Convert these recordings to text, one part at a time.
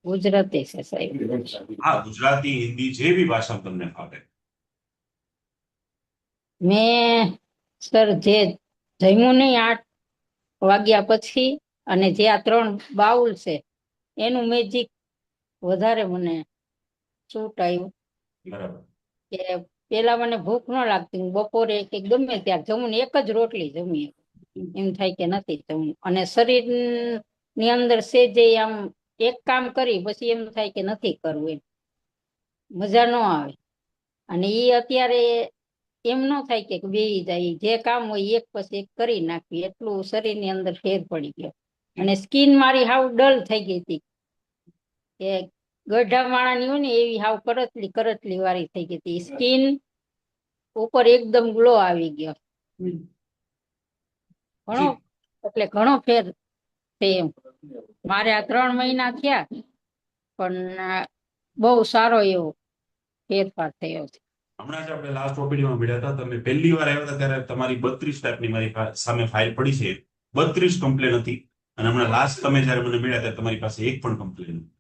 ગુજરાતી છે સાહેબ. હા, ગુજરાતી, હિન્દી, જે બી ભાષા તમને ફાવે. મેં સર જે જમ્યું નહીં 8 વાગ્યા પછી, અને જે આ 3 બાઉલ છે એનું મેજિક વધારે મને સૂટ આવ્યું. બરાબર. કે પેલા મને ભૂખ ન લાગતી, હું બપોરે કે ગમે ત્યારે જમું ને એક જ રોટલી જમી, એમ થાય કે નથી જમવું. અને શરીર ની અંદર સેજે આમ એક કામ કરી પછી એમ થાય કે નથી કરવું, એમ મજા ન આવે. અને એ અત્યારે એમ ન થાય કે બેહી જાય, જે કામ હોય એક પછી એક કરી નાખવી, એટલું શરીર ની અંદર ફેર પડી ગયો. અને સ્કિન મારી હાવ ડલ થઈ ગઈ હતી, કે ગઢા માણાની હોય ને એવી હાવ કરચલી કરચલી વાળી થઈ ગઈ હતી સ્કિન, ઉપર એકદમ ગ્લો આવી ગયો. ઘણો, જી. એટલે ઘણો ફેર છે એમ. મારે આ 3 મહિના થયા, પણ બહુ સારો એવો ફેરફાર થયો છે. હમણાં જ આપણે લાસ્ટ ઓપીડીમાં મળ્યા હતા, તમે પહેલી વાર આવ્યા હતા ત્યારે તમારી 32 ટાઈપની મારી સામે ફાઇલ પડી છે. 32 કમ્પ્લેન હતી. અને હમણાં લાસ્ટ તમે જયારે મને મળ્યા ત્યારે તમારી પાસે એક પણ કમ્પ્લેન નથી.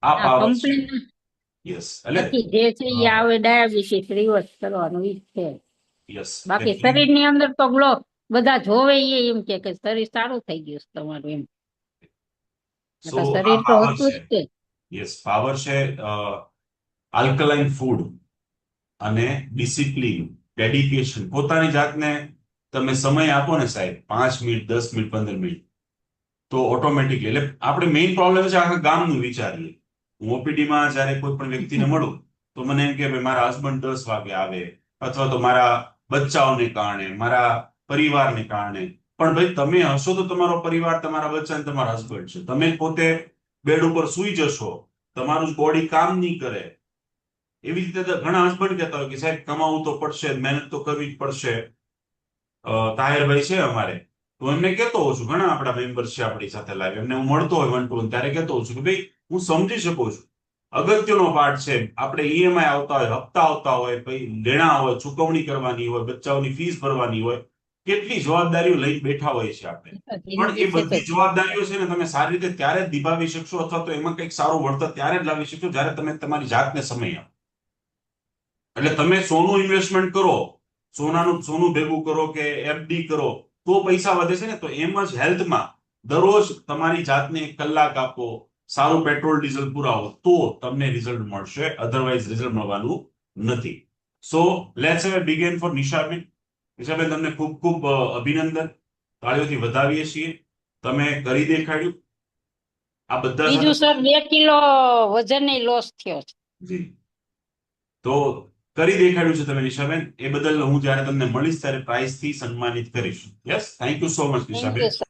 આ ના, પાવર છે. કમ્પ્લેન યસ, એટલે નથી. જે છે એ આવે ડાયાબિટીસ રિવર્સ કરવાનું ઈ છે. યસ, બાકી શરીર ની અંદર તો ગ્લો, બધા જોવે એ એમ કે શરીર સારું થઈ ગયું છે તમારું, એમ. સો એટલે આ શરીર તો પાવર હતું છે. જ તે. યસ, પાવર છે. આલ્કલાઇન ફૂડ અને ડિસિપ્લિન, ડેડિકેશન, પોતાની જાતને તમે સમય આપો ને સાહેબ, 5 મિનિટ, 10 મિનિટ, 15 મિનિટ, તો ઓટોમેટિકલી, એટલે આપણે મેઇન પ્રોબ્લેમ છે આખા ગામનું વિચારીએ. હું ઓપીડીમાં જયારે કોઈ પણ વ્યક્તિને મળું તો મને એમ કે ભાઈ મારા હસબન્ડ 10 વાગે આવે, અથવા તો મારા બચ્ચાઓને કારણે, મારા પરિવારને કારણે. પણ ભાઈ તમે હશો તો તમારો પરિવાર, તમારા બચ્ચા અને તમારા હસબન્ડ છે. તમે પોતે બેડ ઉપર સુઈ જશો, તમારું બોડી કામ નહીં કરે. એવી રીતે તો ઘણા હસબન્ડ કહેતા હોય કે સાહેબ કમાવું તો પડશે, મહેનત તો કરવી જ પડશે. તાહિરભાઈ છે અમારે, તો એમને કહેતો હોઉં છું, ઘણા આપણા મેમ્બર્સ છે આપણી સાથે લાઈવ, એમને હું મળતો હોય 1-to-1 ત્યારે કહેતો હોઉં છું કે ભાઈ હું સમજી શકું છું, અગત્યનો પાર્ટ છે. આપણે ઈએમઆઈ આવતા હોય, હપ્તા આવતા હોય, પછી લેણા હોય, ચૂકવણી કરવાની હોય, બચ્ચાઓની ફીસ ભરવાની હોય, કેટલી જવાબદારીઓ લઈને બેઠા હોય છે આપણે. પણ જિંદગી એ છે તો બધી જવાબદારીઓ છે ને તમે સારી રીતે ત્યારે જ નિભાવી શકશો, અથવા તો એમાં કંઈક સારું વળતર ત્યારે જ લાવી શકશો જ્યારે તમે તમારી જાતને સમય આપો. એટલે તમે સોનું ઇન્વેસ્ટમેન્ટ કરો, સોનું ભેગું કરો કે એફડી કરો, તો પૈસા વધે છે ને. તો એમ જ હેલ્થમાં દરરોજ તમારી જાતને 1 કલાક આપો, સારું પેટ્રોલ ડીઝલ પુરાવો, તો તમને રિઝલ્ટ મળશે, અધરવાઇઝ રિઝલ્ટ મળવાનું નથી. So let's have a begin for Nishaben. Nishaben, તમને ખૂબ ખૂબ અભિનંદન, તાળીઓથી વધાવીએ છીએ. તમે કરી દેખાડ્યું. આ બધા બીજું સાથે સર 2 કિલો વજન લોસ થયો છે. જી, તો કરી દેખાડ્યું છે તમે નિશાબેન. એ બદલ હું જયારે તમને મળીશ ત્યારે પ્રાઇઝથી સન્માનિત કરીશ. Yes, thank you so much thank નિશાબેન. You.